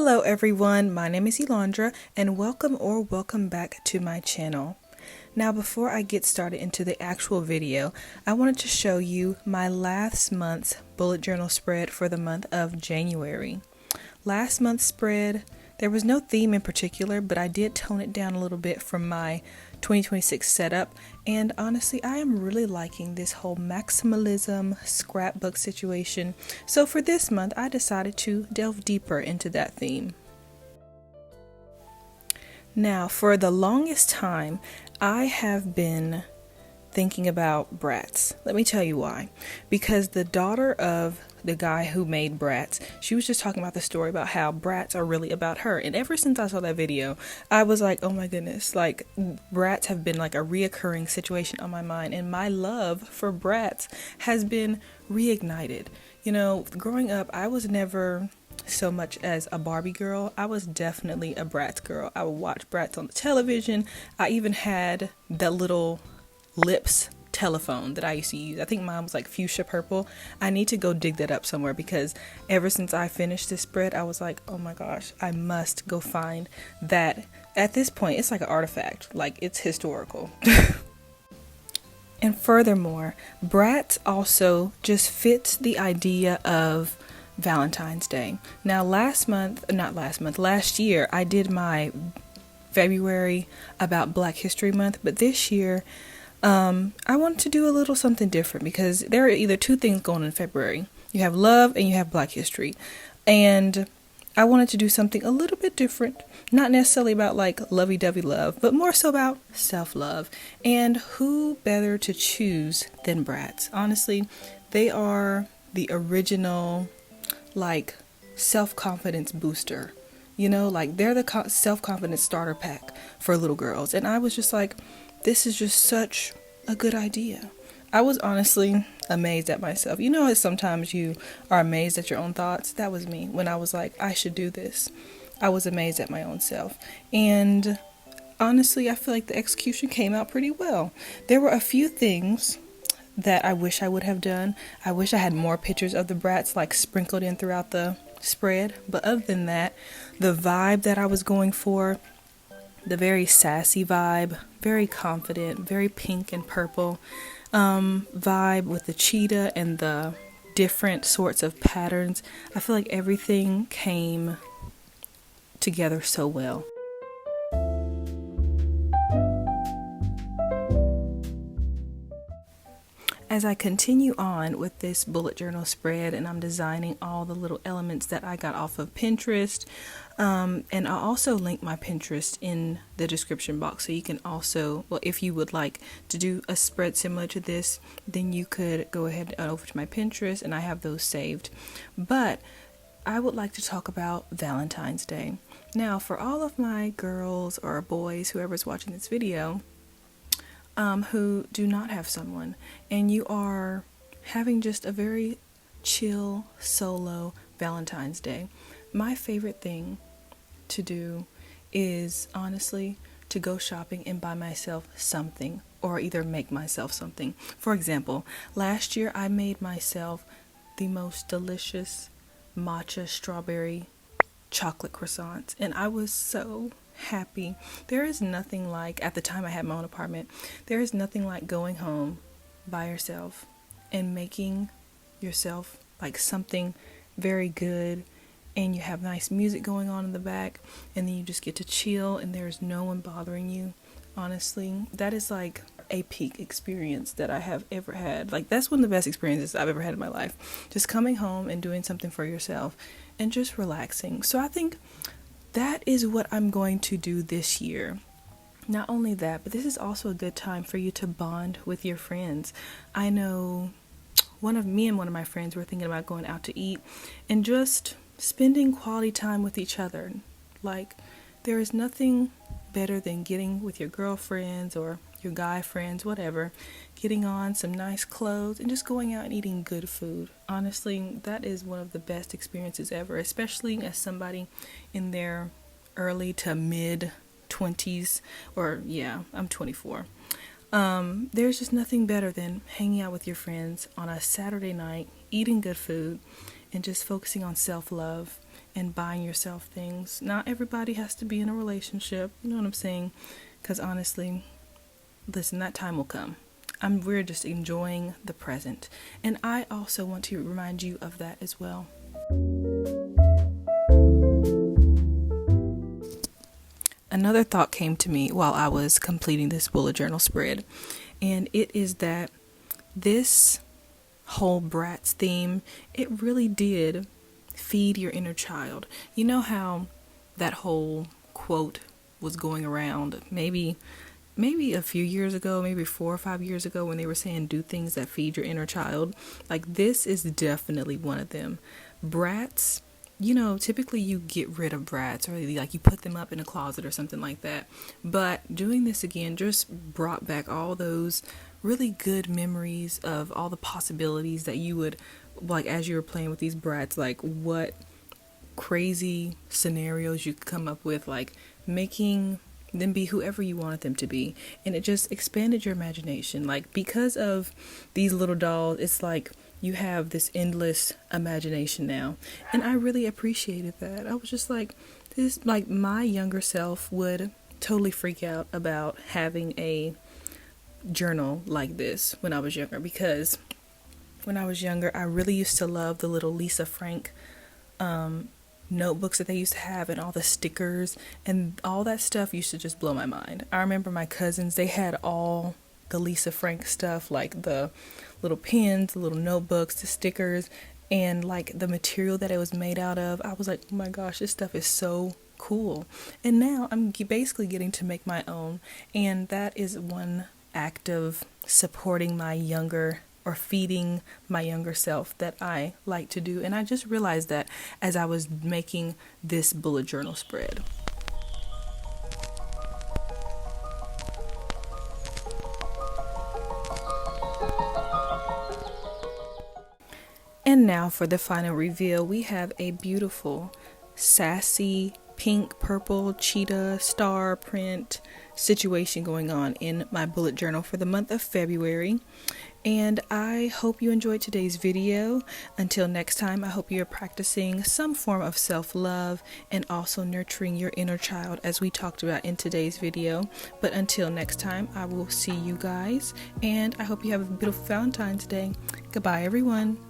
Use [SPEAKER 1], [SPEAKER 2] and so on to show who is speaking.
[SPEAKER 1] Hello everyone, my name is Elandra and welcome back to my channel. Now before I get started into the actual video, I wanted to show you my last month's bullet journal spread for the month of January. Last month's spread, there was no theme in particular, but I did tone it down a little bit from my 2026 setup, and honestly I am really liking this whole maximalism scrapbook situation. So for this month I decided to delve deeper into that theme. Now for the longest time I have been thinking about Bratz. Let me tell you why. Because the daughter of the guy who made Bratz, she was just talking about the story about how Bratz are really about her. And ever since I saw that video, I was like, oh my goodness, like Bratz have been like a reoccurring situation on my mind. And my love for Bratz has been reignited. You know, growing up, I was never so much as a Barbie girl. I was definitely a Bratz girl. I would watch Bratz on the television. I even had that little lips telephone that I used to use. I think mine was like fuchsia purple. I need to go dig that up somewhere because ever since I finished this spread, I was like, oh my gosh, I must go find that. At this point, it's like an artifact, like it's historical. And furthermore, Bratz also just fits the idea of Valentine's Day. Now last year, I did my February about Black History Month, but this year, I wanted to do a little something different because there are either two things going on in February. You have love and you have Black history. And I wanted to do something a little bit different. Not necessarily about like lovey-dovey love, but more so about self-love. And who better to choose than Bratz? Honestly, they are the original like self-confidence booster. You know, like they're the self-confidence starter pack for little girls. And I was just like, this is just such a good idea. I was honestly amazed at myself. You know how sometimes you are amazed at your own thoughts? That was me when I was like, I should do this. I was amazed at my own self. And honestly, I feel like the execution came out pretty well. There were a few things that I wish I would have done. I wish I had more pictures of the Bratz like sprinkled in throughout the spread. But other than that, the vibe that I was going for, the very sassy vibe, very confident, very pink and purple vibe with the cheetah and the different sorts of patterns. I feel like everything came together so well. As I continue on with this bullet journal spread and I'm designing all the little elements that I got off of Pinterest, and I'll also link my Pinterest in the description box, so you can also, well, if you would like to do a spread similar to this, then you could go ahead and over to my Pinterest and I have those saved. But I would like to talk about Valentine's Day. Now, for all of my girls or boys, whoever's watching this video, who do not have someone, and you are having just a very chill solo Valentine's Day, my favorite thing to do is honestly to go shopping and buy myself something, or either make myself something. For example, last year I made myself the most delicious matcha strawberry chocolate croissants, and I was so happy. There is nothing like, at the time I had my own apartment, there is nothing like going home by yourself and making yourself like something very good, and you have nice music going on in the back, and then you just get to chill and there's no one bothering you. Honestly, that is like a peak experience that I have ever had. Like that's one of the best experiences I've ever had in my life. Just coming home and doing something for yourself and just relaxing. So I think that is what I'm going to do this year. Not only that, but this is also a good time for you to bond with your friends. I know me and one of my friends were thinking about going out to eat and just spending quality time with each other. Like, there is nothing better than getting with your girlfriends or your guy friends, whatever, getting on some nice clothes and just going out and eating good food. Honestly, that is one of the best experiences ever, especially as somebody in their early to mid 20s, or yeah, I'm 24. There's just nothing better than hanging out with your friends on a Saturday night, eating good food, and just focusing on self-love and buying yourself things. Not everybody has to be in a relationship, you know what I'm saying? Because honestly, listen, that time will come. We're just enjoying the present. And I also want to remind you of that as well. Another thought came to me while I was completing this bullet journal spread, and it is that this whole Bratz theme, it really did feed your inner child. You know how that whole quote was going around maybe a few years ago, maybe 4 or 5 years ago, when they were saying do things that feed your inner child? Like, this is definitely one of them. Bratz, you know, typically you get rid of Bratz, or like you put them up in a closet or something like that. But doing this again just brought back all those really good memories of all the possibilities that you would, like, as you were playing with these Bratz, like what crazy scenarios you could come up with, like making them be whoever you wanted them to be. And it just expanded your imagination. Like, because of these little dolls, it's like you have this endless imagination now. And I really appreciated that. I was just like, this, like, my younger self would totally freak out about having a journal like this when I was younger, because when I was younger, I really used to love the little Lisa Frank notebooks that they used to have, and all the stickers and all that stuff used to just blow my mind. I remember my cousins, they had all the Lisa Frank stuff, like the little pens, the little notebooks, the stickers, and like the material that it was made out of. I was like, oh my gosh, this stuff is so cool. And now I'm basically getting to make my own, and that is one act of supporting my younger, or feeding my younger self, that I like to do. And I just realized that as I was making this bullet journal spread. And now for the final reveal, we have a beautiful, sassy, pink, purple, cheetah, star print situation going on in my bullet journal for the month of February. And I hope you enjoyed today's video. Until next time, I hope you're practicing some form of self-love and also nurturing your inner child, as we talked about in today's video. But until next time, I will see you guys, and I hope you have a beautiful Valentine's Day. Goodbye, everyone.